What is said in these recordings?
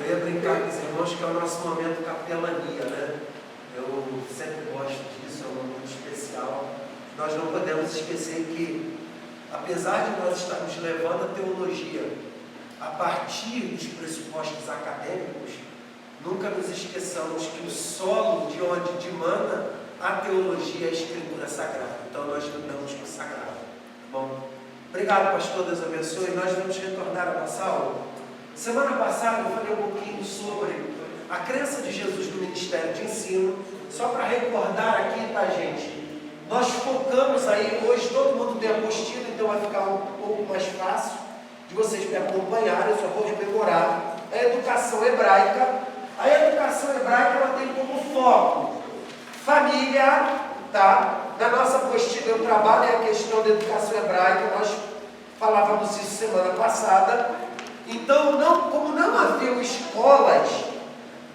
Eu ia brincar com os irmãos que é o nosso momento capelania, né? Eu sempre gosto disso, é um momento especial. Nós não podemos esquecer que, apesar de nós estarmos levando a teologia a partir dos pressupostos acadêmicos, nunca nos esqueçamos que o solo de onde dimana a teologia é a Escritura Sagrada. Então nós lidamos com o sagrado. Tá bom? Obrigado, pastor, Deus abençoe. Nós vamos retornar à nossa aula. Semana passada eu falei um pouquinho sobre a crença de Jesus no ministério de ensino. Só para recordar aqui, tá, gente? Nós focamos aí, hoje todo mundo tem apostila, então vai ficar um pouco mais fácil de vocês me acompanharem. Eu só vou rememorar a educação hebraica. A educação hebraica ela tem como foco família, tá? Na nossa apostila eu trabalho a questão da educação hebraica, nós falávamos isso semana passada. Então, como não haviam escolas,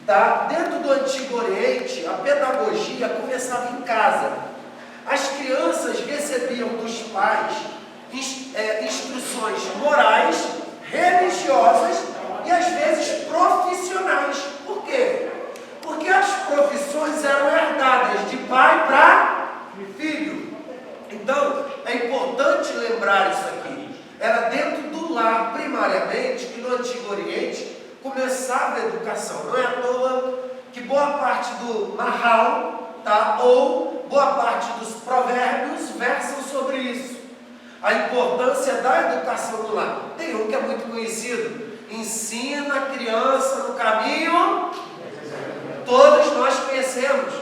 tá? Dentro do Antigo Oriente, a pedagogia começava em casa. As crianças recebiam dos pais instruções morais, religiosas e às vezes profissionais. Por quê? Porque as profissões eram herdadas de pai para filho. Então, é importante lembrar isso aqui. Era dentro do lar, primariamente, que no Antigo Oriente começava a educação. Não é à toa que boa parte do Mahal, tá? Ou boa parte dos provérbios versam sobre isso. A importância da educação no lar. Tem um que é muito conhecido. Ensina a criança no caminho, todos nós conhecemos.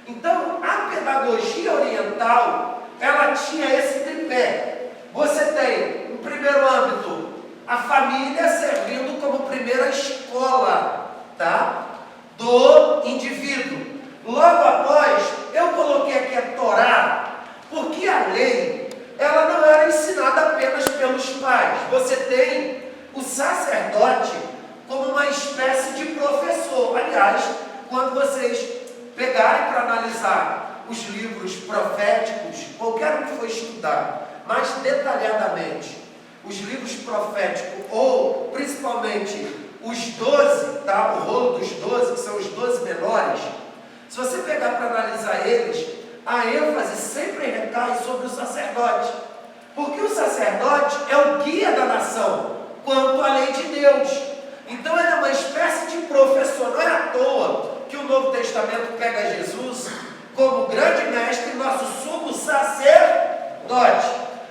Então, a pedagogia oriental, ela tinha esse tripé. Você tem, no primeiro âmbito, a família servindo como primeira escola, tá? Do indivíduo. Logo após, eu coloquei aqui a Torá, porque a lei, ela não era ensinada apenas pelos pais. Você tem o sacerdote como uma espécie de professor. Aliás, quando vocês pegarem para analisar os livros proféticos, qualquer um que for estudar mais detalhadamente os livros proféticos, ou principalmente os 12, tá? O rolo dos 12, que são os 12 menores, se você pegar para analisar eles, a ênfase sempre recai sobre o sacerdote, porque o sacerdote é o guia da nação quanto à lei de Deus. Então ele é uma espécie de professor. Não é à toa que o Novo Testamento pega Jesus como grande mestre, nosso sumo sacerdote,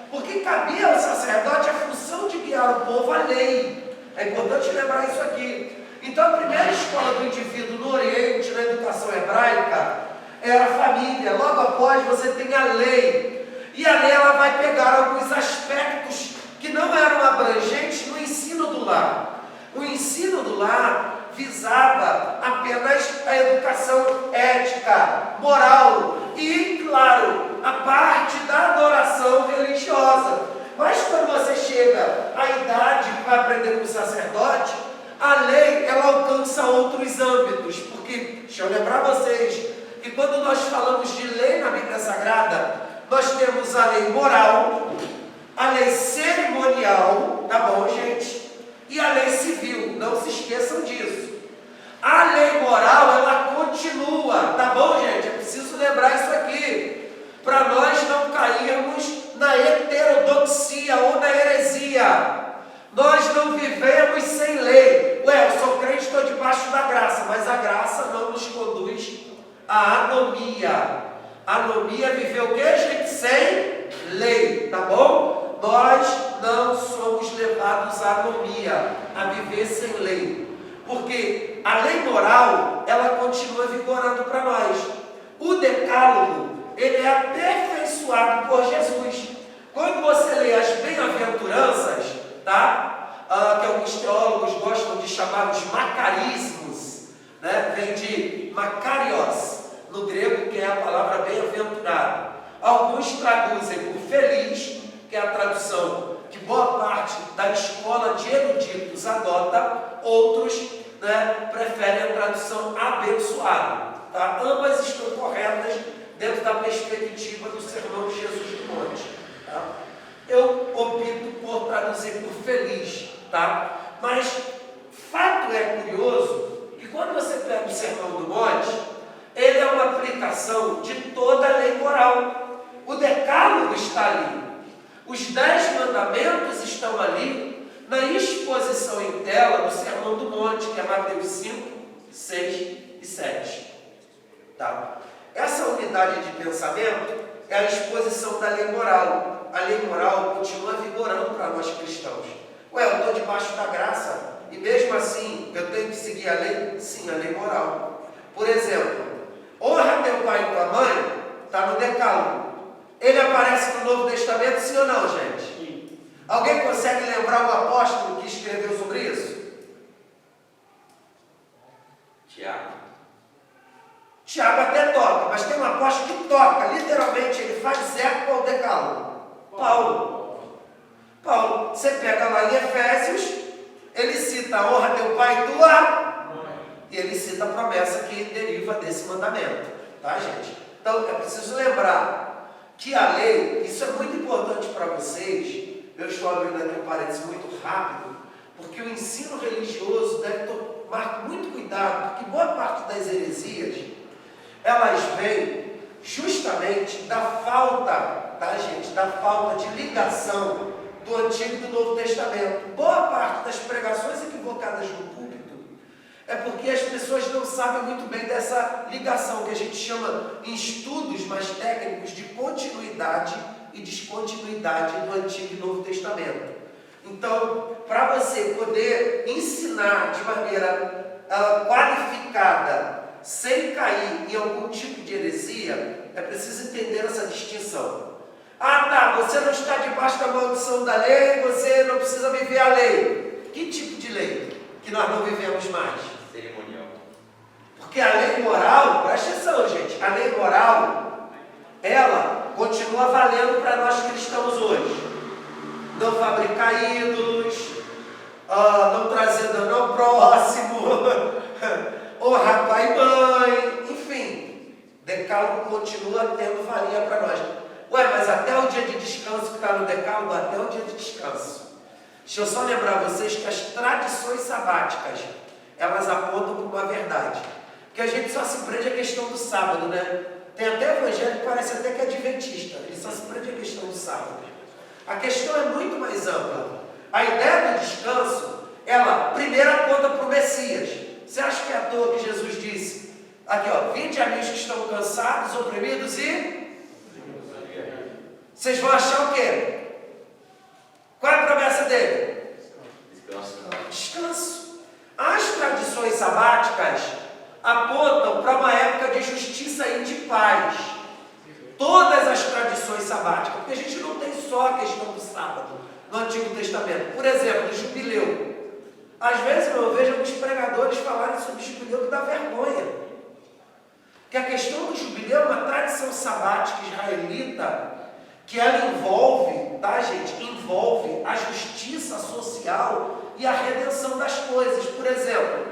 porque cabia ao sacerdote a função de guiar o povo à lei. É importante lembrar isso aqui. Então a primeira escola do indivíduo no Oriente, na educação hebraica, era a família. Logo após você tem a lei, e a lei ela vai pegar alguns aspectos que não eram abrangentes no ensino do lar. O ensino do lar visava apenas a educação ética, moral e, claro, a parte da adoração religiosa. Mas quando você chega à idade que vai aprender com o sacerdote, a lei ela alcança outros âmbitos. Porque, deixa eu lembrar vocês, que quando nós falamos de lei na Bíblia Sagrada, nós temos a lei moral, a lei cerimonial, tá bom, gente? E a lei civil, não se esqueçam disso. A lei moral, ela continua, tá bom, gente? É preciso lembrar isso aqui, para nós não cairmos na heterodoxia ou na heresia. Nós não vivemos sem lei. Ué, eu sou crente, estou debaixo da graça, mas a graça não nos conduz à anomia. A anomia é viver o que, gente? Sem lei, tá bom? Nós não somos levados à anomia, a viver sem lei. Porque a lei moral, ela continua vigorando para nós. O decálogo, ele é aperfeiçoado por Jesus. Quando você lê as bem-aventuranças, tá? Que alguns teólogos gostam de chamar os macarismos, né? Vem de makarios, no grego, que é a palavra bem-aventurado. Alguns traduzem por feliz, que é a tradução que boa parte da escola de eruditos adota. Outros, né, preferem a tradução abençoado, tá? Ambas estão corretas dentro da perspectiva do sermão de Jesus do Monte, tá? Eu opto por traduzir por feliz, tá? Mas Fato é curioso que quando você pega o Sermão do Monte, ele é uma aplicação de toda a lei moral. O decálogo está ali. Os 10 mandamentos estão ali na exposição em tela do Sermão do Monte, que é Mateus 5, 6 e 7. Tá? Essa unidade de pensamento é a exposição da lei moral. A lei moral continua vigorando para nós cristãos. Ué, eu estou debaixo da graça e mesmo assim eu tenho que seguir a lei? Sim, a lei moral. Por exemplo, honra teu pai e tua mãe, está no decálogo. Ele aparece no Novo Testamento, sim ou não, gente? Sim. Alguém consegue lembrar o apóstolo que escreveu sobre isso? Tiago até toca, mas tem um apóstolo que toca, literalmente, ele faz eco ao decálogo. Paulo, você pega lá em Efésios, ele cita honra teu pai e tua mãe. E ele cita a promessa que deriva desse mandamento. Tá, gente? Então, é preciso lembrar que a lei, isso é muito importante para vocês. Eu estou abrindo aqui um parênteses muito rápido, porque o ensino religioso deve tomar muito cuidado, porque boa parte das heresias, elas vêm justamente da falta, tá, gente? Da falta de ligação do Antigo e do Novo Testamento. Boa parte das pregações equivocadas no púlpito é porque as pessoas não sabem muito bem dessa ligação, que a gente chama em estudos mais técnicos de continuidade e descontinuidade do Antigo e Novo Testamento. Então, para você poder ensinar de maneira qualificada, sem cair em algum tipo de heresia, é preciso entender essa distinção. Ah, tá, você não está debaixo da maldição da lei, você não precisa viver a lei. Que tipo de lei que nós não vivemos mais? Cerimonial. Porque a lei moral, presta atenção, gente, a lei moral, ela continua valendo para nós cristãos hoje. Não fabricar ídolos, não trazer dano ao próximo, honrar pai e mãe, enfim, decálogo continua tendo valia para nós. Ué, mas até o dia de descanso que está no decálogo, até o dia de descanso. Deixa eu só lembrar vocês que as tradições sabáticas, elas apontam para uma verdade. Porque a gente só se prende a questão do sábado, né? Tem até evangelho que parece até que é adventista, ele só se prende a questão do sábado. A questão é muito mais ampla. A ideia do descanso, ela primeiro aponta para o Messias. Você acha que é à toa que Jesus disse, aqui ó, vinde a mim os que estão cansados, oprimidos e... Vocês vão achar o quê? Qual é a promessa dele? Descanso. As tradições sabáticas apontam para uma época de justiça e de paz. Todas as tradições sabáticas, porque a gente não tem só a questão do sábado no Antigo Testamento. Por exemplo, o jubileu. Às vezes eu vejo alguns pregadores falarem sobre o jubileu que dá vergonha. Porque a questão do jubileu é uma tradição sabática israelita que ela envolve, tá, gente? Envolve a justiça social e a redenção das coisas. Por exemplo,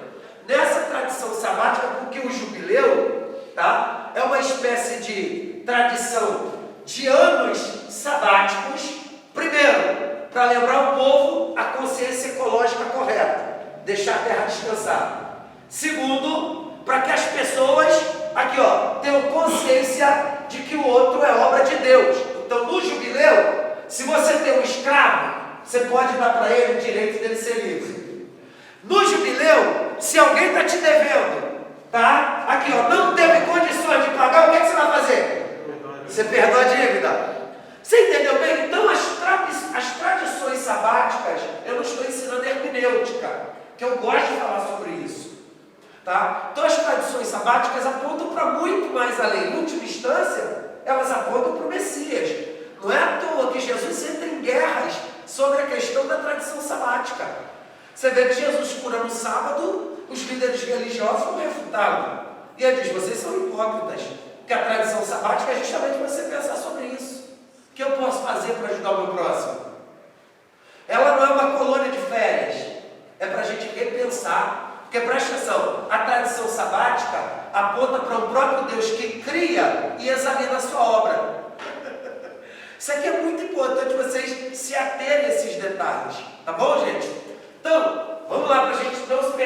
nessa tradição sabática, porque o jubileu, tá, é uma espécie de tradição de anos sabáticos, primeiro, para lembrar o povo a consciência ecológica correta, deixar a terra descansar. Segundo, para que as pessoas, aqui ó, tenham consciência de que o outro é obra de Deus. Então, no jubileu, se você tem um escravo, você pode dar para ele o direito dele ser livre. No jubileu, se alguém está te devendo, tá? Aqui, ó, não teve condições de pagar, o que, é que você vai fazer? Você perdoa a dívida. Você entendeu bem? Então, as tradições sabáticas, eu não estou ensinando hermenêutica, que eu gosto de falar sobre isso. Tá? Então, as tradições sabáticas apontam para muito mais além. Em última instância, elas apontam para o Messias. Não é à toa que Jesus entra em guerras sobre a questão da tradição sabática. Você vê que Jesus cura no sábado, os líderes religiosos vão refutá-lo. E ele diz, vocês são hipócritas. Porque a tradição sabática é justamente para você pensar sobre isso. O que eu posso fazer para ajudar o meu próximo? Ela não é uma colônia de férias. É para a gente repensar. Porque presta atenção, a tradição sabática aponta para o próprio Deus que cria e examina a sua obra. Isso aqui é muito importante vocês se aterem a esses detalhes. Tá bom, gente? Então, vamos lá para a gente não se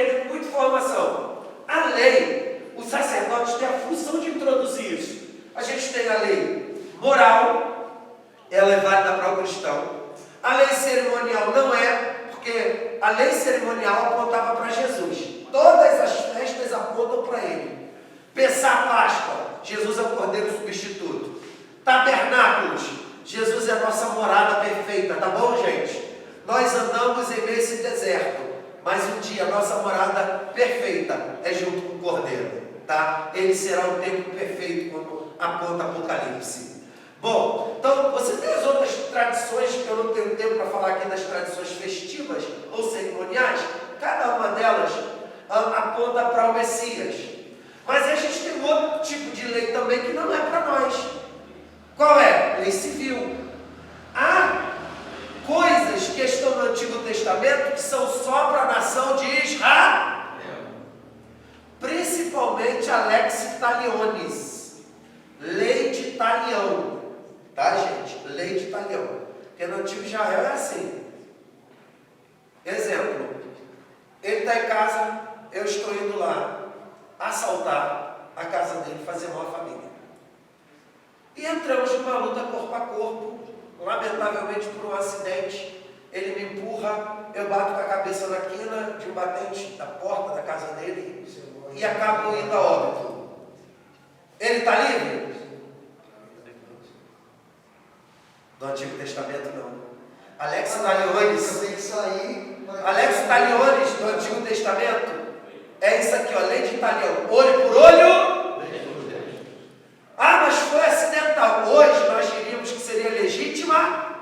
a lei cerimonial apontava para Jesus. Todas as festas apontam para ele. Pensar a Páscoa, Jesus é o Cordeiro substituto. Tabernáculos, Jesus é a nossa morada perfeita, tá bom, gente? Nós andamos em meio a esse deserto, mas um dia a nossa morada perfeita é junto com o Cordeiro, tá? Ele será o tempo perfeito, como aponta Apocalipse. Bom, então você tem as outras tradições, que eu não tenho tempo para falar aqui das tradições festivas ou cerimoniais, cada uma delas aponta para o Messias. Mas a gente tem um outro tipo de lei também que não é para nós. Qual é? Lei civil. Há coisas que estão no Antigo Testamento que são só para a nação de Israel. Principalmente a lex talionis, lei de talião. Tá, gente? Lei de talião. Porque no Antigo Israel é assim. Exemplo. Ele está em casa, eu estou indo lá assaltar a casa dele, fazer mal à família. E entramos numa luta corpo a corpo. Lamentavelmente, por um acidente, ele me empurra, eu bato com a cabeça na quina de um batente da porta da casa dele e acabo indo a óbito. Ele está livre? No Antigo Testamento, não. Alex Talionis, do Antigo Testamento, é isso aqui, ó, lei de talião. Olho por olho. Ah, mas foi acidental. Hoje nós diríamos que seria legítima,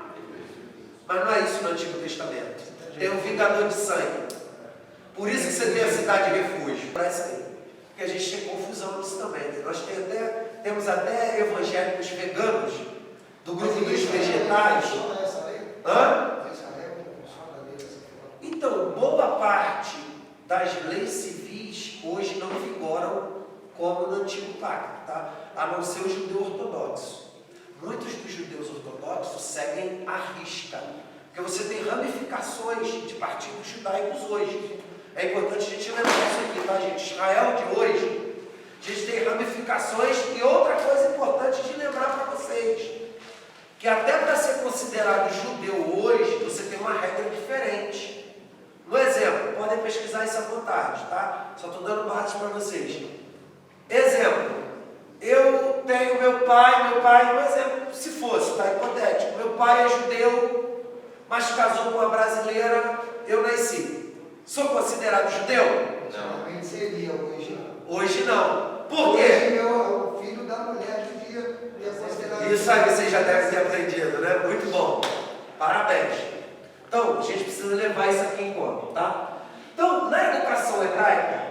mas não é isso no Antigo Testamento. Tem um vingador de sangue. Por isso que você tem a cidade de refúgio. Parece aí. Porque a gente tem confusão nisso também. Né? Nós temos até evangélicos veganos, do grupo dos vegetais. Hã? Então, boa parte das leis civis hoje não vigoram como no Antigo Pacto, tá? A não ser o judeu ortodoxo. Muitos dos judeus ortodoxos seguem à risca, porque você tem ramificações de partidos judaicos hoje. É importante a gente lembrar isso aqui, tá, gente? Israel de hoje, a gente tem ramificações. E outra coisa importante de lembrar para vocês, que até para ser considerado judeu hoje, você tem uma regra diferente. Um exemplo, podem pesquisar isso à vontade, tá? Só estou dando bases para vocês. Exemplo, eu tenho meu pai, um exemplo, se fosse, tá? Hipotético, meu pai é judeu, mas casou com uma brasileira, eu nasci. Sou considerado judeu? Não. Seria hoje. Hoje não. Por quê? Hoje é o filho da mulher judia é considerado. Isso aí vocês já devem ter aprendido, né? Muito bom. Parabéns. Então, a gente precisa levar isso aqui em conta, tá? Então, na educação hebraica,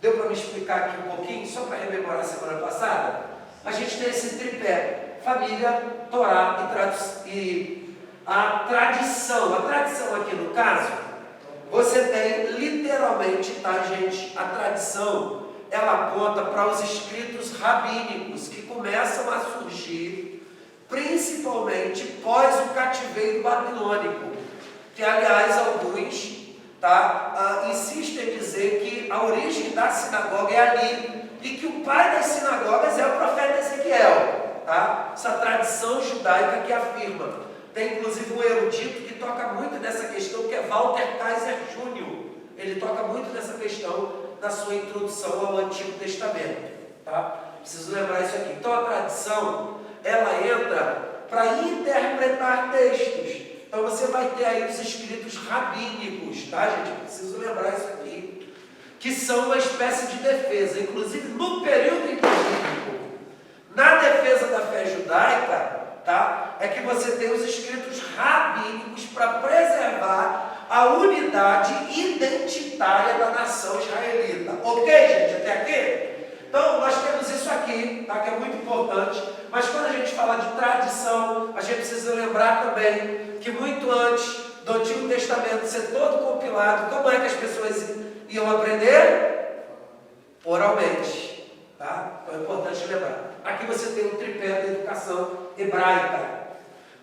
deu para me explicar aqui um pouquinho, só para rememorar a semana passada, a gente tem esse tripé: família, Torá e a tradição. A tradição aqui no caso, você tem literalmente, tá, gente? A tradição, ela aponta para os escritos rabínicos que começam a surgir, principalmente pós o cativeiro babilônico, que aliás alguns insistem em dizer que a origem da sinagoga é ali, e que o pai das sinagogas é o profeta Ezequiel, tá? Essa tradição judaica que afirma. Tem inclusive um erudito que toca muito nessa questão, que é Walter Kaiser Jr. Ele toca muito nessa questão na sua introdução ao Antigo Testamento, tá? Preciso lembrar isso aqui. Então a tradição, ela entra para interpretar textos. Então você vai ter aí os escritos rabínicos, tá, gente? Preciso lembrar isso aqui, que são uma espécie de defesa, inclusive no período bíblico. Na defesa da fé judaica, tá, é que você tem os escritos rabínicos para preservar a unidade identitária da nação israelita. Ok, gente? Até aqui? Então, nós temos isso aqui, tá, que é muito importante, mas quando a gente fala de tradição, a gente precisa lembrar também que muito antes do Antigo Testamento ser todo compilado, como é que as pessoas iam aprender? Oralmente, tá? Então é importante lembrar. Aqui você tem um tripé da educação hebraica.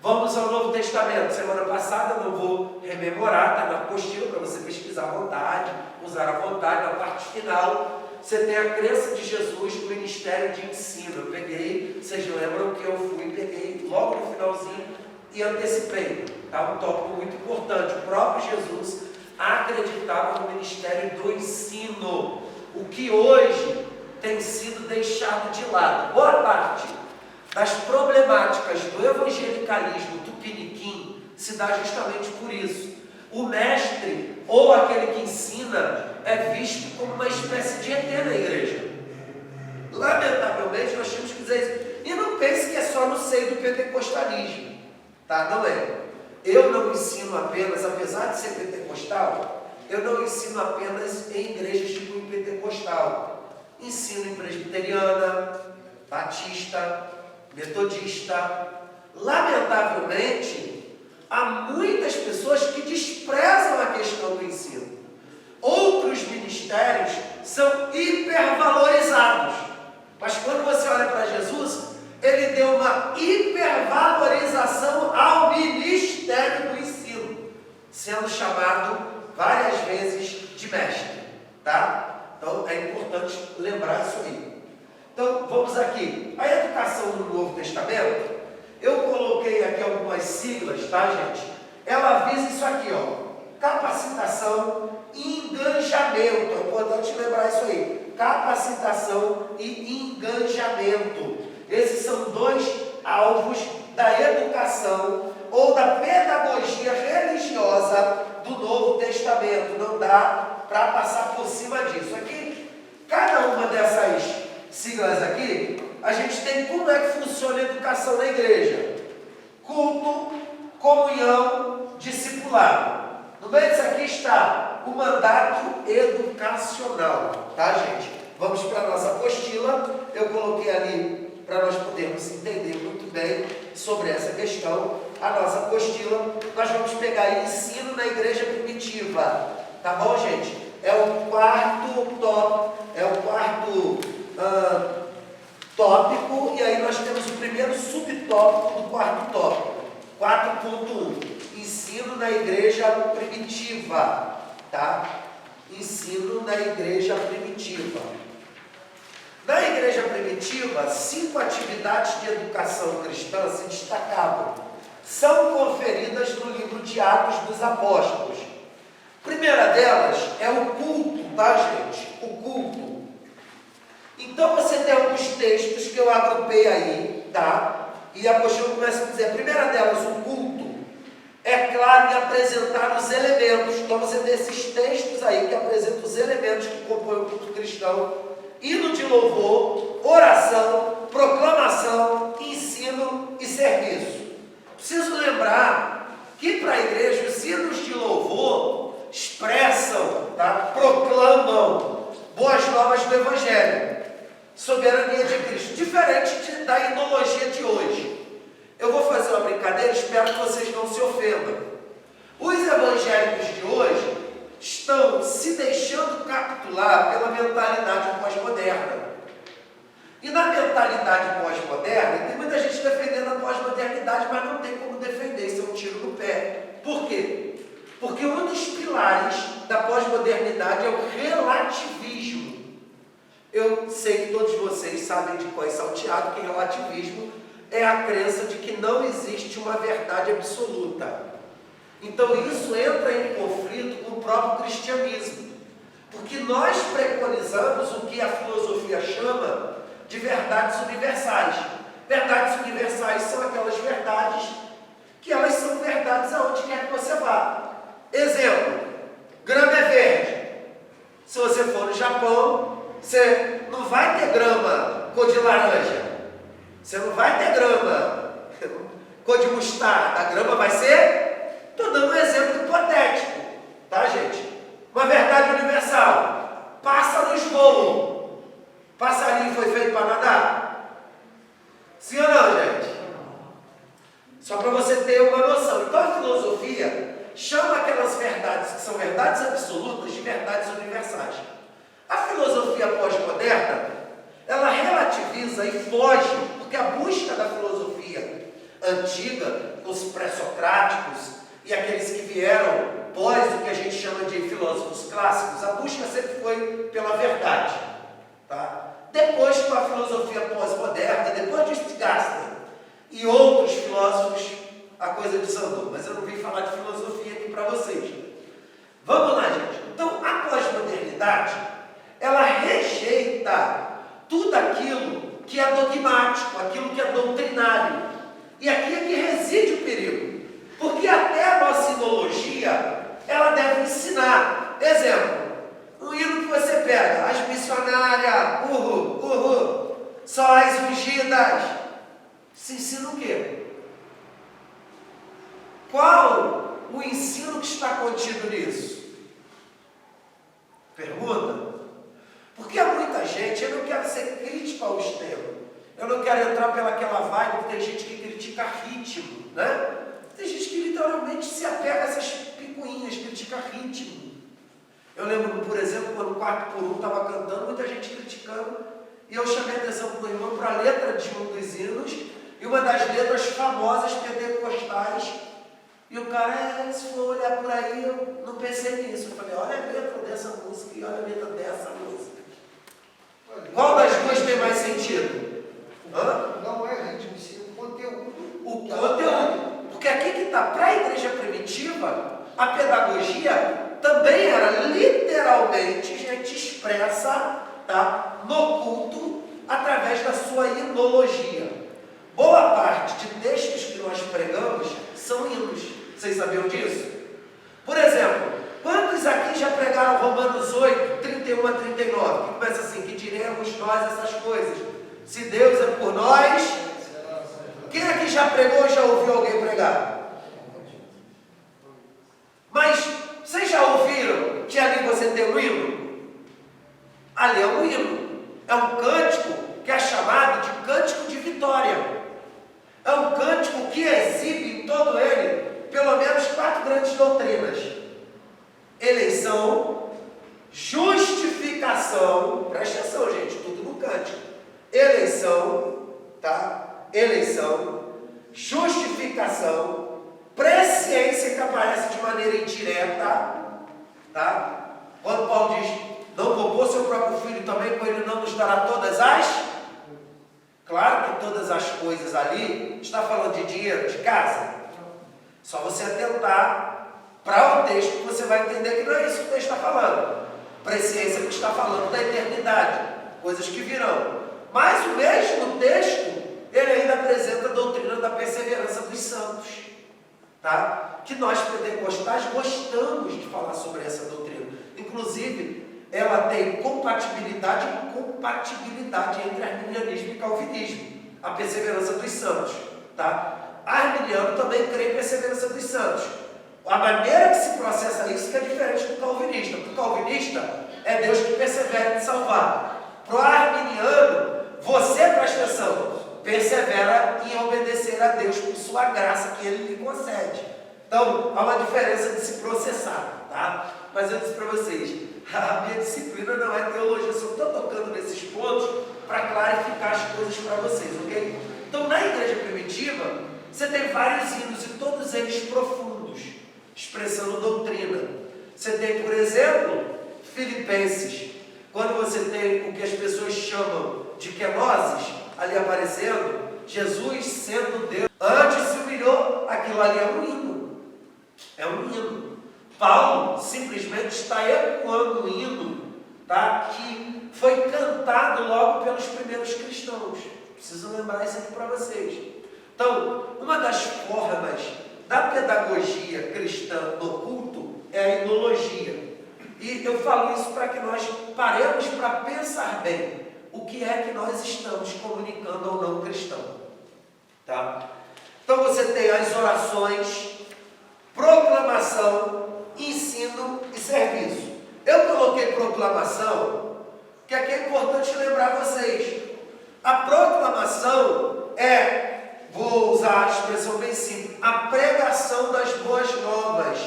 Vamos ao Novo Testamento. Semana passada eu não vou rememorar, está na apostila para você pesquisar à vontade, usar à vontade. Na parte final, você tem a crença de Jesus no ministério de ensino. Eu peguei, vocês lembram que eu fui, peguei logo no finalzinho e antecipei. Tá? Um tópico muito importante. O próprio Jesus que hoje tem sido deixado de lado. Boa parte das problemáticas do evangelicalismo tupiniquim se dá justamente por isso. O mestre, ou aquele que ensina, é visto como uma espécie de ET na igreja. Lamentavelmente, nós temos que dizer isso. E não pense que é só no seio do pentecostalismo. Tá? Não é. Eu não ensino apenas, apesar de ser pentecostal, eu não ensino apenas em igrejas de cunho pentecostal. Ensino em presbiteriana, batista, metodista. Lamentavelmente, há muitas pessoas que desprezam a questão do ensino. Outros ministérios são hipervalorizados. Mas quando você olha para Jesus, ele deu uma hipervalorização ao ministério do ensino, sendo chamado várias vezes de mestre. Tá? Então é importante lembrar isso aí. Então vamos aqui. A educação no Novo Testamento, eu coloquei aqui algumas siglas, tá, gente? Ela visa isso aqui, ó. Capacitação e engajamento. É importante lembrar isso aí. Capacitação e engajamento. Esses são dois alvos da educação ou da pedagogia religiosa do Novo Testamento. Não dá para passar por cima disso. Aqui, cada uma dessas siglas aqui, a gente tem como é que funciona a educação na igreja. Culto, comunhão, discipulado. No meio disso aqui está o mandato educacional, tá, gente? Vamos para a nossa apostila. Eu coloquei ali para nós podermos entender muito bem sobre essa questão. A nossa apostila, nós vamos pegar ensino na igreja primitiva, tá bom, gente? É o quarto tópico, e aí nós temos o primeiro subtópico do quarto tópico, 4.1. Ensino na igreja primitiva, tá? Ensino na igreja primitiva. Na igreja primitiva, 5 atividades de educação cristã se destacavam. São conferidas no livro de Atos dos Apóstolos. A primeira delas é o culto, tá, gente? O culto. Então você tem alguns textos que eu agrupei aí, tá? E a apostila começa a dizer, a primeira delas, o culto. É claro em apresentar os elementos. Então você tem esses textos aí que apresentam os elementos que compõem o culto cristão: hino de louvor, oração, proclamação, ensino e serviço. Preciso lembrar que para a igreja os hinos de louvor expressam, tá? Proclamam boas novas do Evangelho, soberania de Cristo, diferente da inologia de hoje. Eu vou fazer uma brincadeira, espero que vocês não se ofendam. Os evangélicos de hoje estão se deixando capturar pela mentalidade pós-moderna. E na mentalidade pós-moderna, tem muita gente defendendo a pós-modernidade, mas não tem como defender, isso é um tiro no pé. Por quê? Porque um dos pilares da pós-modernidade é o relativismo. Eu sei que todos vocês sabem de qual é salteado, que relativismo é a crença de que não existe uma verdade absoluta. Então isso entra em conflito com o próprio cristianismo, porque nós preconizamos o que a filosofia chama de verdades universais. Verdades universais são aquelas verdades que elas são verdades aonde quer que você vá. Exemplo, grama é verde. Se você for no Japão, você não vai ter grama cor de laranja. Você não vai ter grama cor de mostarda. A grama vai ser... Estou dando um exemplo hipotético, tá, gente? Uma verdade universal. Pássaros voam. Passarinho foi feito para nadar? Sim ou não, gente? Só para você ter uma noção. Então a filosofia chama aquelas verdades que são verdades absolutas de verdades universais. A filosofia pós-moderna, ela relativiza e foge, porque a busca da filosofia antiga, os pré-socráticos e aqueles que vieram pós o que a gente chama de filósofos clássicos, a busca sempre foi pela verdade. Tá? Depois, com a filosofia pós-moderna, depois de Stigastner e outros filósofos, a coisa desandou. Mas eu não vim falar de filosofia aqui para vocês. Vamos lá, gente. Então, a pós-modernidade, ela aquilo que é doutrinário. E aqui é que reside o perigo. Porque até a nossa ideologia, ela deve ensinar. Exemplo, um hino que você pega, as missionárias, só as ungidas. Se ensina o quê? Qual o ensino que está contido nisso? Pergunta. Porque há muita gente, eu não quero ser crítico ao extremo. Eu não quero entrar pelaquela vibe, porque tem gente que critica ritmo, né? Tem gente que literalmente se apega a essas picuinhas, critica ritmo. Eu lembro, por exemplo, quando o 4x1 estava cantando, muita gente criticando, e eu chamei a atenção para o irmão para a letra de um dos hinos, e uma das letras famosas pentecostais, e o cara, se for olhar por aí, eu não pensei nisso. Eu falei, olha a letra dessa música e olha a letra dessa música. Qual das duas tem mais sentido? Não é ritmo, sim, o conteúdo. O conteúdo. Porque aqui que está, para a igreja primitiva, a pedagogia também era literalmente gente expressa, tá, no culto através da sua hinologia. Boa parte de textos que nós pregamos são hinos. Vocês sabiam disso? Por exemplo, quantos aqui já pregaram Romanos 8, 31 a 39? Que começa assim, que diremos nós essas coisas? Se Deus é por nós, quem aqui já pregou ou já ouviu alguém pregar? Mas vocês já ouviram que ali você tem um hino? Ali é um hino. É um cântico que é chamado de cântico de vitória. É um cântico que exibe em todo ele pelo menos 4 grandes doutrinas: eleição, justificação, presta atenção, gente, tudo no cântico. Eleição, tá? Eleição, justificação, presciência, que aparece de maneira indireta, tá? Quando Paulo diz, não poupou seu próprio filho também, com ele não nos dará todas as... Claro que todas as coisas ali, está falando de dinheiro, de casa. Só você atentar para o texto que você vai entender que não é isso que o texto está falando. Presciência que está falando da eternidade, coisas que virão. Mas o mesmo texto, ele ainda apresenta a doutrina da perseverança dos santos, tá? Que nós pentecostais gostamos de falar sobre essa doutrina. Inclusive, ela tem compatibilidade e incompatibilidade entre arminianismo e calvinismo. A perseverança dos santos, tá? Arminiano também crê em perseverança dos santos. A maneira que se processa isso que é diferente do calvinista. Para o calvinista, é Deus que persevera em salvar. Para o arminiano, você, presta atenção, persevera em obedecer a Deus por sua graça que Ele lhe concede. Então, há uma diferença de se processar, tá? Mas eu disse para vocês, a minha disciplina não é teologia, eu só estou tocando nesses pontos para clarificar as coisas para vocês, ok? Então, na igreja primitiva, você tem vários hinos e todos eles profundos, expressando doutrina. Você tem, por exemplo, Filipenses, quando você tem o que as pessoas chamam de kenosis, ali aparecendo, Jesus sendo Deus, antes se humilhou, aquilo ali é um hino. É um hino. Paulo simplesmente está ecoando um hino, tá? Que foi cantado logo pelos primeiros cristãos. Preciso lembrar isso aqui para vocês. Então, uma das formas da pedagogia cristã no culto é a hinologia. E eu falo isso para que nós paremos para pensar bem o que é que nós estamos comunicando ao não cristão. Tá? Então você tem as orações, proclamação, ensino e serviço. Eu coloquei proclamação, que aqui é importante lembrar vocês. A proclamação vou usar a expressão bem simples, a pregação das boas novas,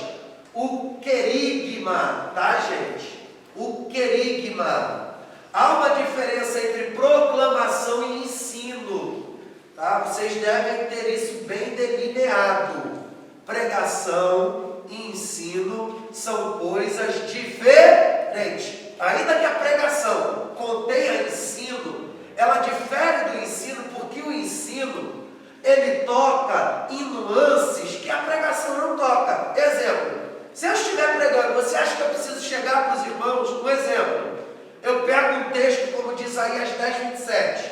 o querigma, tá, gente? O querigma. Há uma diferença entre proclamação e ensino, tá? Vocês devem ter isso bem delineado. Pregação e ensino são coisas diferentes. Ainda que a pregação contenha ensino, ela difere do ensino porque o ensino, ele toca em nuances que a pregação não toca. Exemplo, se eu estiver pregando, você acha que eu preciso chegar para os irmãos? Um exemplo, eu pego um texto como de Isaías 10:27.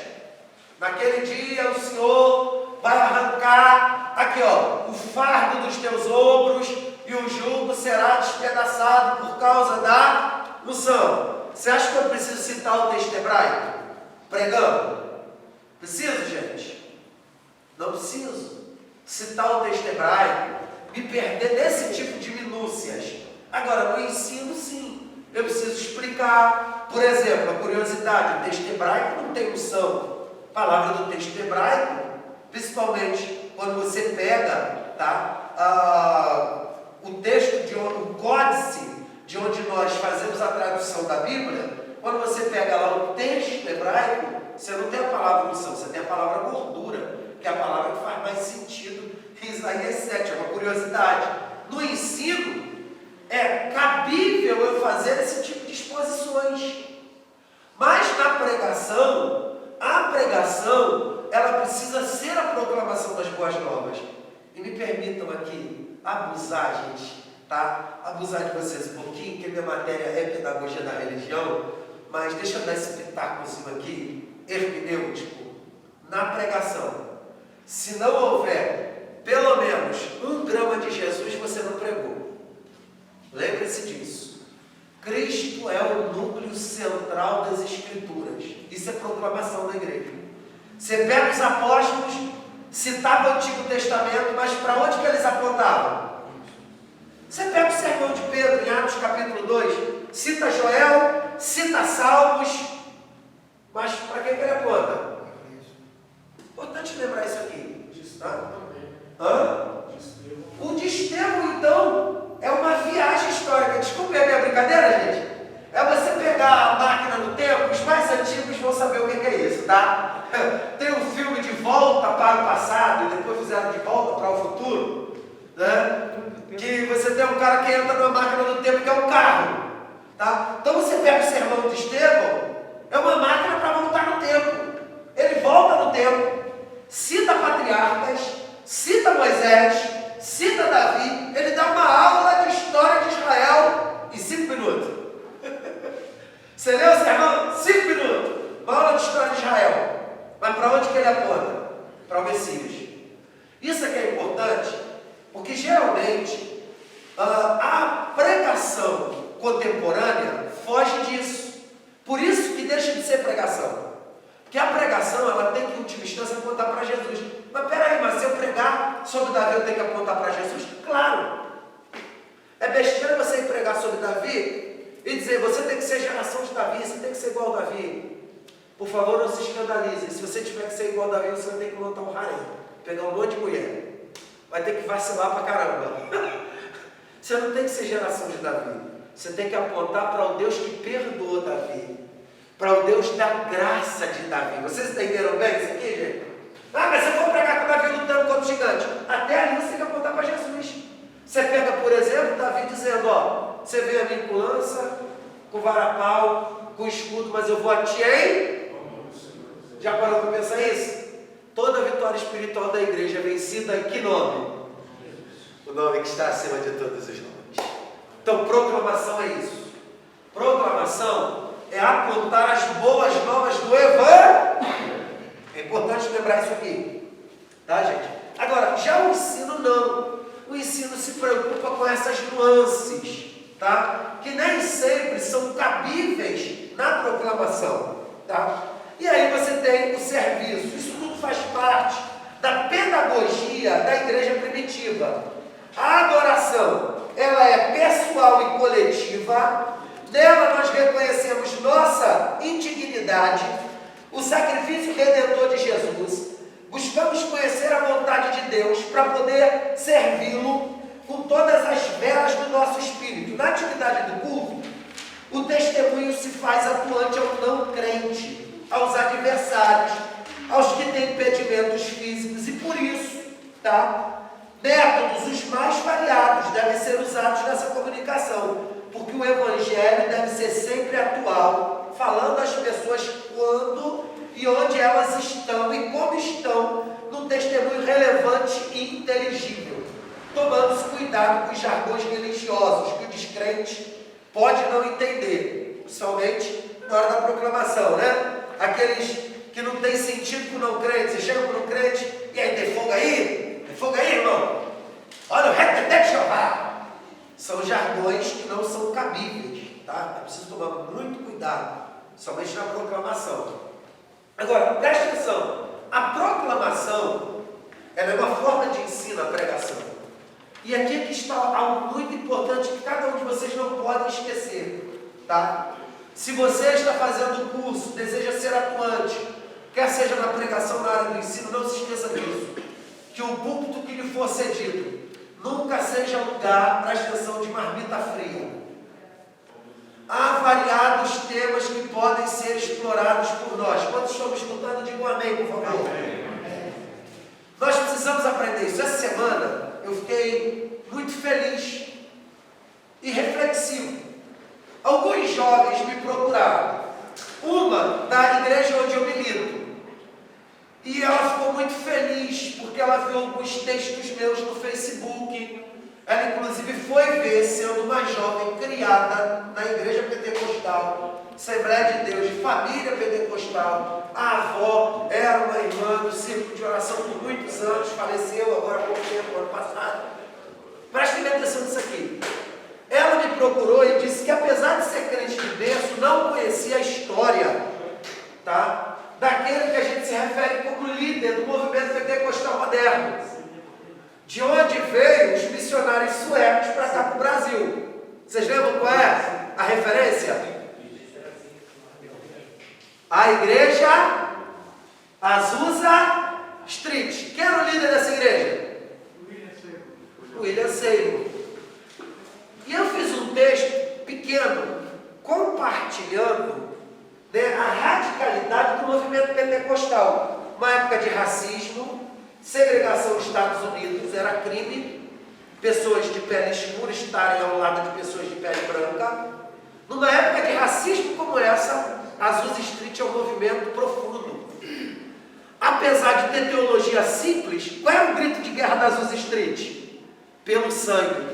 Naquele dia o Senhor vai arrancar, aqui ó, o fardo dos teus ombros e o jugo será despedaçado por causa da unção. Você acha que eu preciso citar o texto hebraico? Pregando? Preciso, gente? Não preciso citar o texto hebraico, me perder nesse tipo de minúcias. Agora, no ensino, sim, eu preciso explicar. Por exemplo, a curiosidade, o texto hebraico não tem unção. A palavra do texto hebraico, principalmente quando você pega, tá, o texto, o códice, de onde nós fazemos a tradução da Bíblia, quando você pega lá o texto hebraico, você não tem a palavra unção, você tem a palavra gordura, que é a palavra que faz mais sentido em Isaías 7, é uma curiosidade. No ensino, é cabível eu fazer esse tipo de exposições. Mas na pregação, a pregação, ela precisa ser a proclamação das boas novas. E me permitam aqui abusar, gente, tá? Abusar de vocês um pouquinho, que minha matéria é pedagogia da religião, mas deixa eu dar esse pitacozinho aqui, hermenêutico, na pregação. Se não houver pelo menos 1 grama de Jesus, você não pregou. Lembre-se disso. Cristo é o núcleo central das Escrituras. Isso é proclamação da igreja. Você pega os apóstolos, citava o Antigo Testamento, mas para onde que eles apontavam? Você pega o sermão de Pedro, em Atos capítulo 2, cita Joel, cita Salmos, mas para quem que ele aponta? Importante lembrar isso aqui. Tá? O de Estevão, então, é uma viagem histórica. Desculpe a minha brincadeira, gente. É você pegar a máquina no tempo, os mais antigos vão saber o que é isso, tá? Tem um filme De Volta para o Passado, e depois fizeram De Volta para o Futuro, né? Que você tem um cara que entra numa máquina do tempo, que é um carro, tá? Então você pega o sermão de Estevão, é uma máquina para voltar no tempo. Ele volta no tempo, cita patriarcas, cita Moisés, cita Davi, ele dá uma aula de história de Israel em 5 minutos. Você leu o sermão? 5 minutos. Uma aula de história de Israel. Mas para onde que ele aponta? Para o Messias. Isso aqui é importante, porque geralmente a pregação contemporânea foge disso. Por isso que deixa de ser pregação. Porque a pregação, ela tem que, em última instância, apontar para Jesus. Mas peraí, mas se eu pregar sobre Davi, eu tenho que apontar para Jesus? Claro! É besteira você ir pregar sobre Davi e dizer, você tem que ser geração de Davi, você tem que ser igual a Davi. Por favor, não se escandalize. Se você tiver que ser igual a Davi, você vai ter que montar um harém, pegar um monte de mulher. Vai ter que vacilar pra caramba. Você não tem que ser geração de Davi. Você tem que apontar para o Deus que perdoou Davi, para o Deus da graça de Davi. Vocês entenderam bem isso aqui, gente? Ah, mas se eu for pregar com Davi lutando contra o gigante, até ali você tem que apontar para Jesus. Você pega, por exemplo, Davi dizendo, ó, você vê a mim com lança, com varapau, com escudo, mas eu vou a ti, hein? Já parou para pensar isso? Toda vitória espiritual da igreja é vencida em que nome? O nome que está acima de todos os nomes. Então, proclamação é isso. Proclamação é apontar as boas novas do Evangelho. É importante lembrar isso aqui. Tá, gente? Agora, já o ensino não. O ensino se preocupa com essas nuances, tá? Que nem sempre são cabíveis na proclamação, tá? E aí você tem o serviço. Isso tudo faz parte da pedagogia da igreja primitiva. A adoração, ela é pessoal e coletiva. Nela nós reconhecemos nossa indignidade, o sacrifício redentor de Jesus. Buscamos conhecer a vontade de Deus para poder servi-lo com todas as velas do nosso espírito. Na atividade do culto, o testemunho se faz atuante ao não crente, aos adversários, aos que têm impedimentos físicos, e por isso, tá? Métodos os mais variados devem ser usados nessa comunicação, porque o Evangelho deve ser sempre atual, falando às pessoas quando e onde elas estão e como estão, num testemunho relevante e inteligível, tomando-se cuidado com os jargões religiosos que o descrente pode não entender, principalmente na hora da proclamação, né? Aqueles que não tem sentido para o não crente. Você chega para o não crente, e aí, tem fogo aí? Tem fogo aí, irmão? Olha o reteté de Jeová. São jargões que não são cabíveis, tá? É preciso tomar muito cuidado, somente na proclamação. Agora, preste atenção, a proclamação, ela é uma forma de ensino, a pregação. E aqui é que está algo muito importante que cada um de vocês não pode esquecer, tá? Se você está fazendo o curso, deseja ser atuante, quer seja na pregação, na área do ensino, não se esqueça disso. Que o púlpito que lhe for cedido nunca seja lugar, preste atenção, de marmita fria. Há variados temas que podem ser explorados por nós. Quando estamos escutando, digam amém, por favor. Nós precisamos aprender isso. Essa semana eu fiquei muito feliz e reflexivo. Alguns jovens me procuraram. Uma da igreja onde eu milito. E ela ficou muito feliz porque ela viu alguns textos meus no Facebook. Ela inclusive foi ver, sendo uma jovem criada na igreja pentecostal, Assembleia de Deus, de família pentecostal. A avó era uma irmã do círculo de oração por muitos anos, faleceu agora há pouco tempo, ano passado. Prestem atenção nisso aqui. Ela me procurou e disse que apesar de ser crente de berço, não conhecia a história, tá? Daquele que a gente se refere como líder do movimento pentecostal moderno. De onde veio os missionários suecos para cá para o Brasil. Vocês lembram qual é a referência? A igreja Azusa Street. Quem era o líder dessa igreja? William Seymour. E eu fiz um texto pequeno, compartilhando, né, a radicalidade do movimento pentecostal. Uma época de racismo, segregação nos Estados Unidos, era crime, pessoas de pele escura estarem ao lado de pessoas de pele branca. Numa época de racismo como essa, Azusa Street é um movimento profundo. Apesar de ter teologia simples, qual é o grito de guerra da Azusa Street? Pelo sangue,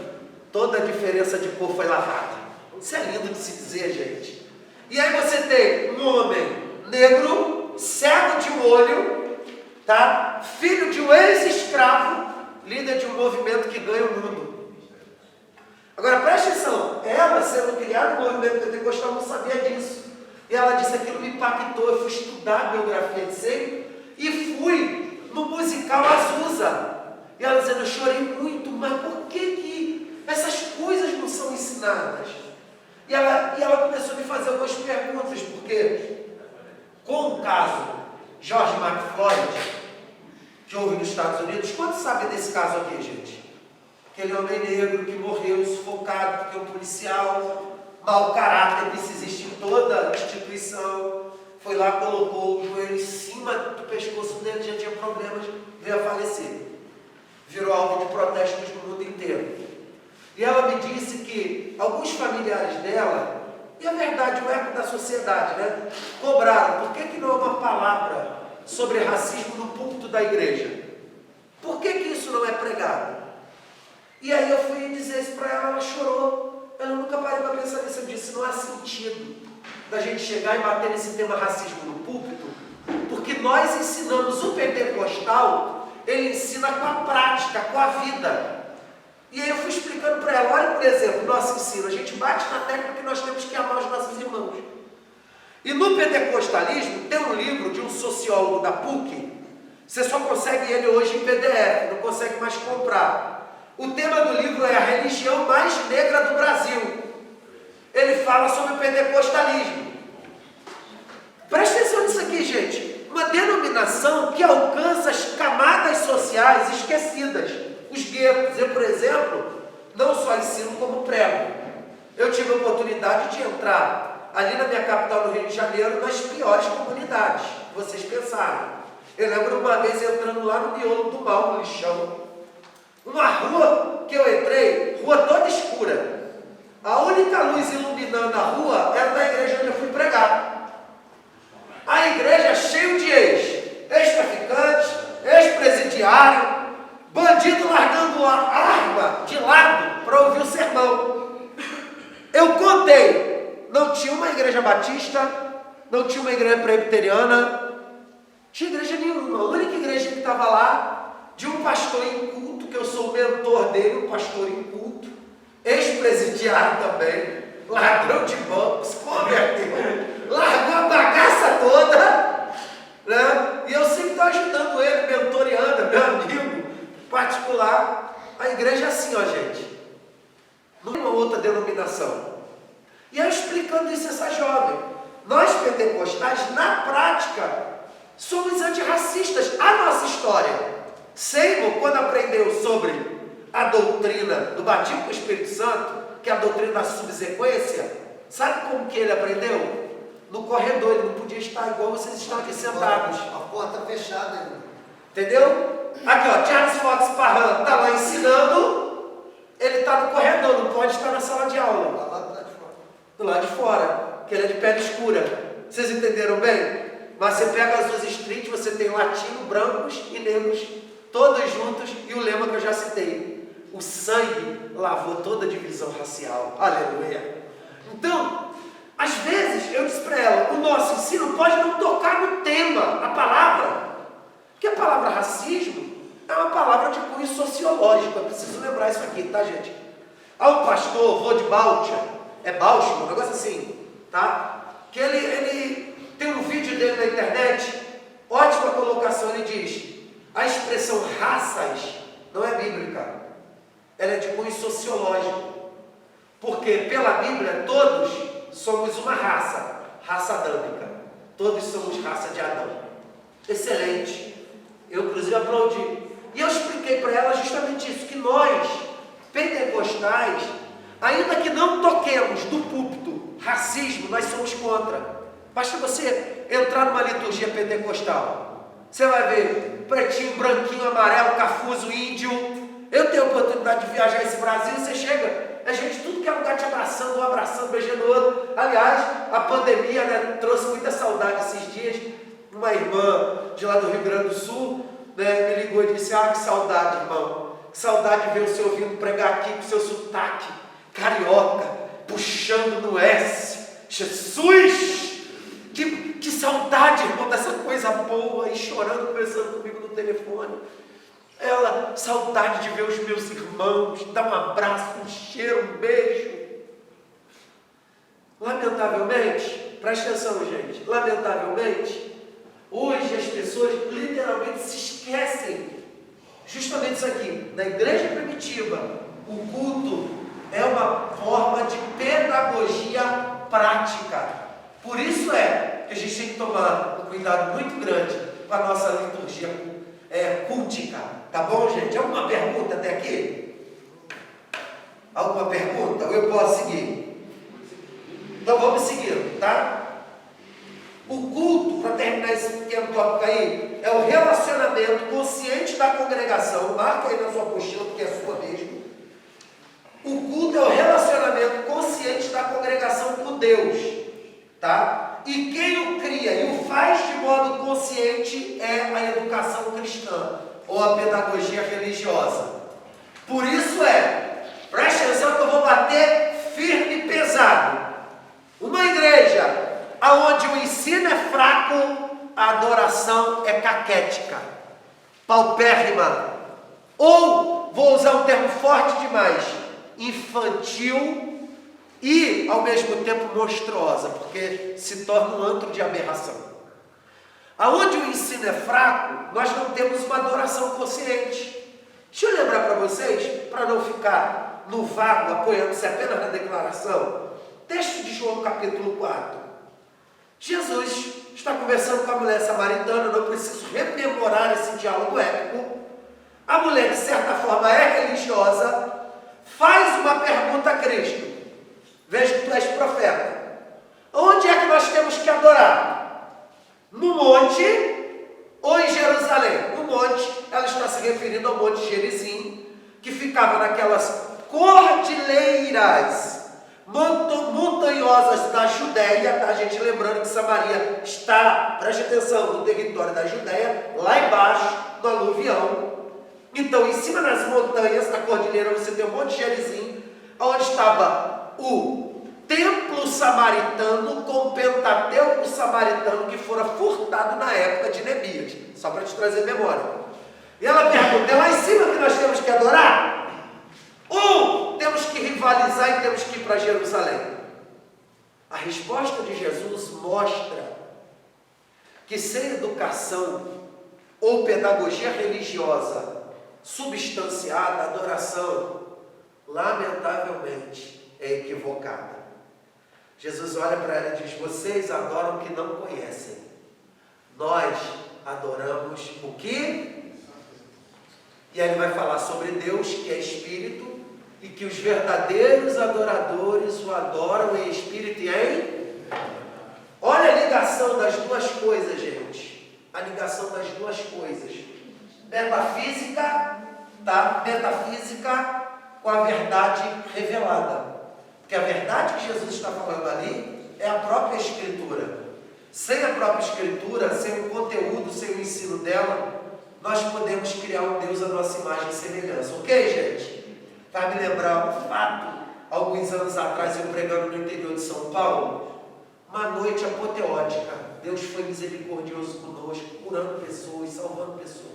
toda a diferença de cor foi lavada. Isso é lindo de se dizer, gente. E aí você tem um homem negro, cego de um olho, tá? Filho de um ex-escravo, líder de um movimento que ganha o mundo. Agora preste atenção, ela sendo criada no movimento pentecostal não sabia disso. E ela disse: aquilo me impactou. Eu fui estudar a biografia de Seymour e fui no musical Azusa. E ela dizendo: eu chorei muito, mas por que essas coisas não são ensinadas? E ela começou a me fazer algumas perguntas, porque com o caso George McFloyd, que houve nos Estados Unidos, quantos sabem desse caso aqui, gente? Aquele homem negro que morreu sufocado porque um policial mau caráter, que isso existe em toda a instituição, foi lá, colocou o joelho em cima do pescoço dele, já tinha problemas, veio a falecer. Virou alvo de protestos no mundo inteiro. E ela me disse que alguns familiares dela, e a verdade, o eco da sociedade, né, cobraram: por que não há uma palavra sobre racismo no púlpito da igreja? Por que isso não é pregado? E aí eu fui dizer isso para ela, ela chorou. Eu nunca parei para pensar nisso. Eu disse: não há sentido da gente chegar e bater nesse tema racismo no púlpito, porque nós ensinamos o pentecostal, ele ensina com a prática, com a vida. E aí eu fui explicando para ela: olha, por exemplo, nosso ensino, a gente bate na tecla que nós temos que amar os nossos irmãos. E no pentecostalismo tem um livro de um sociólogo da PUC, você só consegue ele hoje em PDF, não consegue mais comprar. O tema do livro é a religião mais negra do Brasil. Ele fala sobre o pentecostalismo. Presta atenção nisso aqui, gente. Uma denominação que alcança as camadas sociais esquecidas. Os guetos. Eu, por exemplo, não só ensino como prego. Eu tive a oportunidade de entrar ali na minha capital, no Rio de Janeiro, nas piores comunidades. Vocês pensaram. Eu lembro uma vez entrando lá no miolo do mal, no lixão. Uma rua que eu entrei, rua toda escura. A única luz iluminando a rua era da igreja onde eu fui pregar. A igreja cheia de ex-traficantes, ex-presidiário, bandido largando a arma de lado para ouvir o sermão. Eu contei, não tinha uma igreja batista, não tinha uma igreja presbiteriana, Tinha igreja nenhuma. A única igreja que estava lá, de um pastor em culto, que eu sou o mentor dele, um pastor em culto, ex-presidiário também, ladrão de banco, se converteu, largou a bagaça toda, né? E eu sempre estou ajudando ele, mentoreando, meu amigo particular. A igreja é assim, ó, gente. Não tem uma outra denominação. E eu explicando isso a essa jovem. Nós pentecostais, na prática, somos antirracistas. A nossa história. Seymour, quando aprendeu sobre a doutrina do batismo com o Espírito Santo, que é a doutrina da subsequência, sabe como que ele aprendeu? No corredor, ele não podia estar igual vocês estão aqui sentados. A porta fechada ainda. Entendeu? Aqui, ó, Charles Fox Parham está lá ensinando, ele está no corredor, não pode estar na sala de aula. Está lá do lado de fora. Do lado de fora, que ele é de pele escura. Vocês entenderam bem? Mas você pega as duas streets, você tem latino, brancos e negros, todos juntos, e o lema que eu já citei: o sangue lavou toda a divisão racial. Aleluia! Então, às vezes, eu disse para ela, o nosso ensino pode não tocar no tema, a palavra, porque a palavra racismo é uma palavra de cunho sociológico. Eu preciso lembrar isso aqui, tá, gente? Há um pastor, vô de Baltimore, um negócio assim, tá? Que ele tem um vídeo dele na internet, ótima colocação, ele diz: a expressão raças não é bíblica, ela é de cunho sociológico, porque pela Bíblia todos somos uma raça adâmica, todos somos raça de Adão. Excelente, eu inclusive aplaudi, e eu expliquei para ela justamente isso, que nós, pentecostais, ainda que não toquemos do púlpito racismo, nós somos contra. Basta você entrar numa liturgia pentecostal, você vai ver pretinho, branquinho, amarelo, cafuso, índio. Eu tenho a oportunidade de viajar esse Brasil, você chega, a gente tudo que é lugar te abraçando, um abraçando, beijando o outro. Aliás, a pandemia, né, trouxe muita saudade esses dias. Uma irmã de lá do Rio Grande do Sul, né, me ligou e disse: ah, que saudade, irmão, que saudade de ver o senhor vindo pregar aqui com o seu sotaque carioca, puxando no S. Jesus! Que saudade, irmão, dessa coisa boa, e chorando, conversando comigo no telefone. Ela, saudade de ver os meus irmãos, dar um abraço, um cheiro, um beijo. Lamentavelmente, preste atenção, gente, lamentavelmente, hoje as pessoas literalmente se esquecem justamente isso aqui. Na igreja primitiva, o culto é uma forma de pedagogia prática. Por isso é que a gente tem que tomar um cuidado muito grande com a nossa liturgia cultica. Tá bom, gente? Alguma pergunta até aqui? Alguma pergunta? Ou eu posso seguir? Então vamos seguindo, tá? O culto, para terminar esse pequeno tópico aí, é o relacionamento consciente da congregação. Marca aí na sua apostila, porque é sua mesmo. O culto é o relacionamento consciente da congregação com Deus, tá? E quem o cria e o faz de modo consciente é a educação cristã, ou a pedagogia religiosa. Por isso preste atenção que eu vou bater firme e pesado. Uma igreja onde o ensino é fraco, a adoração é caquética, paupérrima, ou, vou usar um termo forte demais, infantil e, ao mesmo tempo, monstruosa, porque se torna um antro de aberração. Aonde o ensino é fraco, nós não temos uma adoração consciente. Deixa eu lembrar para vocês, para não ficar no vago, apoiando-se apenas na declaração, texto de João capítulo 4. Jesus está conversando com a mulher samaritana, não preciso rememorar esse diálogo épico. A mulher, de certa forma, é religiosa, faz uma pergunta a Cristo: vejo que tu és profeta. Onde é que nós temos que adorar? No monte ou em Jerusalém? No monte, ela está se referindo ao Monte Gerizim, que ficava naquelas cordilheiras montanhosas da Judéia, tá, gente? Lembrando que Samaria está, preste atenção, no território da Judéia, lá embaixo, no aluvião. Então, em cima das montanhas, na cordilheira, você tem o Monte Gerizim, onde estava o templo samaritano com o Pentateuco samaritano que fora furtado na época de Neemias, só para te trazer memória. E ela pergunta: é lá em cima que nós temos que adorar? Ou temos que rivalizar e temos que ir para Jerusalém? A resposta de Jesus mostra que sem educação ou pedagogia religiosa substanciada, a adoração, lamentavelmente, é equivocada. Jesus olha para ela e diz: vocês adoram o que não conhecem. Nós adoramos o que? E aí ele vai falar sobre Deus, que é Espírito, e que os verdadeiros adoradores o adoram em Espírito e em... Olha a ligação das duas coisas, gente. A ligação das duas coisas. Metafísica, tá? Metafísica com a verdade revelada. Porque a verdade que Jesus está falando ali é a própria Escritura. Sem a própria Escritura, sem o conteúdo, sem o ensino dela, nós podemos criar um Deus à nossa imagem e semelhança. Ok, gente? Vai me lembrar um fato. Alguns anos atrás, eu pregando no interior de São Paulo, uma noite apoteótica. Deus foi misericordioso conosco, curando pessoas, salvando pessoas.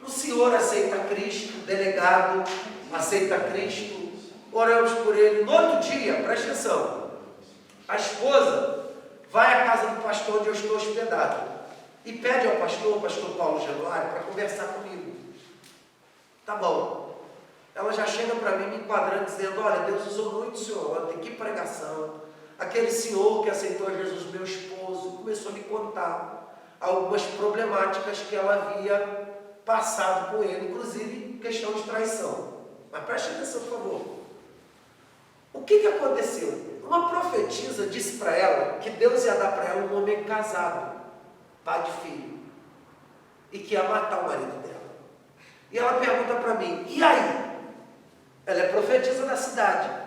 O senhor aceita Cristo, o delegado aceita Cristo, oramos por ele. No outro dia, presta atenção, a esposa vai à casa do pastor onde eu estou hospedado e pede ao pastor, o pastor Paulo Januário, para conversar comigo. Tá bom. Ela já chega para mim me enquadrando, dizendo: olha, Deus usou muito o senhor ontem, que pregação. Aquele senhor que aceitou Jesus, meu esposo, começou a me contar algumas problemáticas que ela havia passado com ele, inclusive questão de traição. Mas preste atenção, por favor. O que aconteceu? Uma profetisa disse para ela que Deus ia dar para ela um homem casado, pai de filho, e que ia matar o marido dela. E ela pergunta para mim: e aí? Ela é profetisa da cidade.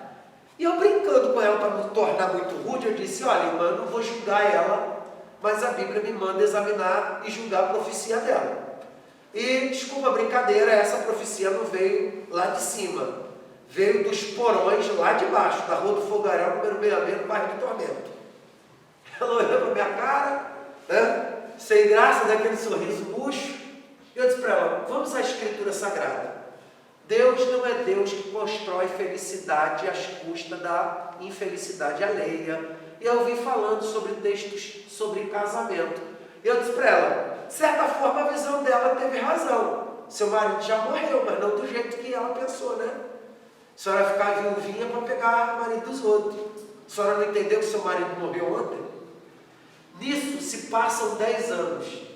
E eu, brincando com ela para não tornar muito rude, eu disse: olha, irmã, eu não vou julgar ela, mas a Bíblia me manda examinar e julgar a profecia dela. E, desculpa a brincadeira, essa profecia não veio lá de cima, veio dos porões lá de baixo, da Rua do Fogaréu, número 66, no bairro do Tormento. Ela olhou para minha cara, né, sem graça, daquele sorriso murcho, e eu disse para ela: vamos à Escritura Sagrada. Deus não é Deus que constrói felicidade às custas da infelicidade alheia. E eu vim falando sobre textos sobre casamento. E eu disse para ela: de certa forma a visão dela teve razão. Seu marido já morreu, mas não do jeito que ela pensou, né? A senhora vai ficar viuvinha para pegar o marido dos outros. A senhora não entendeu que seu marido morreu ontem? Nisso se passam 10 anos.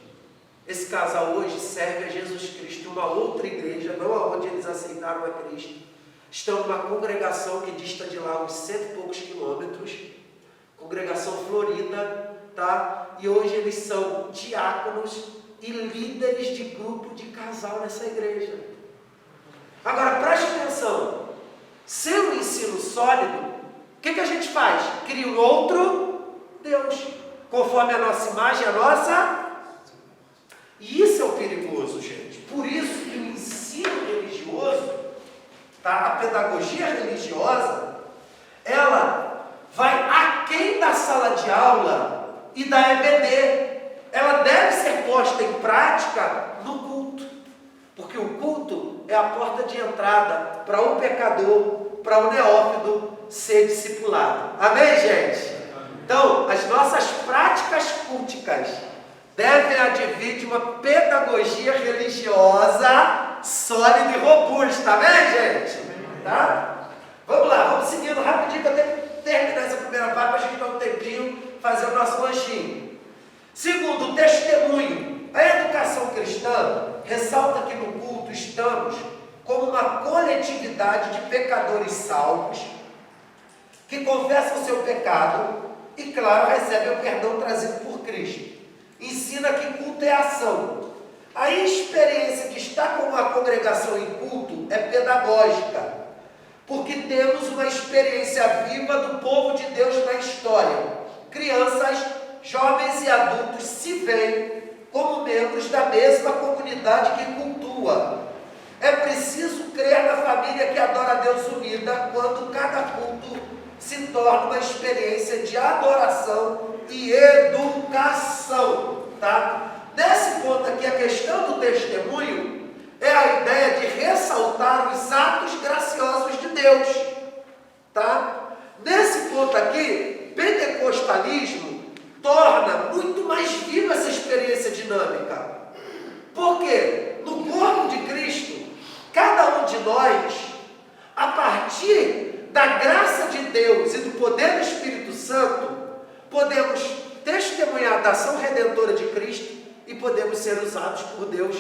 Esse casal hoje serve a Jesus Cristo em uma outra igreja, não aonde eles aceitaram a Cristo. Estão numa congregação que dista de lá uns 100 e poucos quilômetros, congregação florida, tá? E hoje eles são diáconos e líderes de grupo de casal nessa igreja. Agora preste atenção, sem um ensino sólido, o que a gente faz? Cria um outro Deus, conforme a nossa imagem, a nossa... E isso é o perigoso, gente. Por isso que o ensino religioso, tá? A pedagogia religiosa, ela vai aquém da sala de aula e da EBD. Ela deve ser posta em prática no culto. Porque o culto é a porta de entrada para o pecador, para o neófito ser discipulado. Amém, gente? Então, as nossas práticas culticas devem advir de uma pedagogia religiosa sólida e robusta. Amém, gente? Tá? Vamos lá, vamos seguindo rapidinho, que eu tenho que terminar essa primeira parte para a gente dar um tempinho, fazer o nosso lanchinho. Segundo, o testemunho. A educação cristã ressalta que no culto estamos como uma coletividade de pecadores salvos que confessam o seu pecado e, claro, recebem o perdão trazido por Cristo. Ensina que culto é ação. A experiência de estar com uma congregação em culto é pedagógica, porque temos uma experiência viva do povo de Deus na história. Crianças, jovens e adultos se veem como membros da mesma comunidade que cultua. É preciso crer na família que adora a Deus unida quando cada culto se torna uma experiência de adoração e educação, tá? Nesse ponto aqui, a questão do testemunho é a ideia de ressaltar os atos graciosos de Deus, tá? Nesse ponto aqui, pentecostalismo torna muito mais viva essa experiência dinâmica. Por quê? No corpo de Cristo, cada um de nós, a partir da graça de Deus e do poder do Espírito Santo, podemos testemunhar da ação redentora de Cristo e podemos ser usados por Deus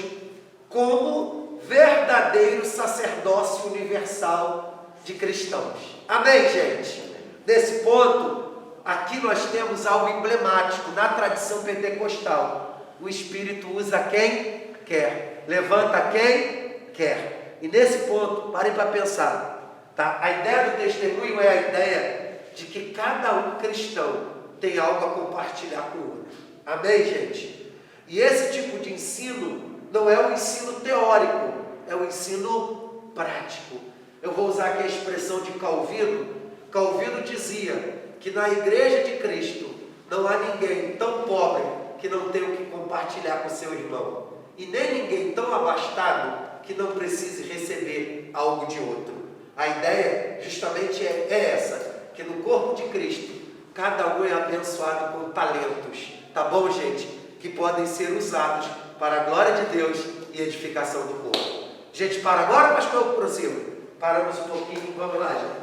como verdadeiro sacerdócio universal de cristãos. Amém, gente? Nesse ponto, aqui nós temos algo emblemático na tradição pentecostal. O Espírito usa quem quer, levanta quem quer. E nesse ponto, parem para pensar, tá? A ideia do testemunho é a ideia de que cada um cristão tem algo a compartilhar com o outro. Amém, gente? E esse tipo de ensino não é um ensino teórico, é um ensino prático. Eu vou usar aqui a expressão de Calvino. Calvino dizia que na igreja de Cristo não há ninguém tão pobre que não tenha o que compartilhar com seu irmão, e nem ninguém tão abastado que não precise receber algo de outro. A ideia justamente é essa, que no corpo de Cristo, cada um é abençoado com talentos, tá bom, gente? Que podem ser usados para a glória de Deus e edificação do povo. Gente, para agora, pastor, prossigo. Paramos um pouquinho, vamos lá, gente.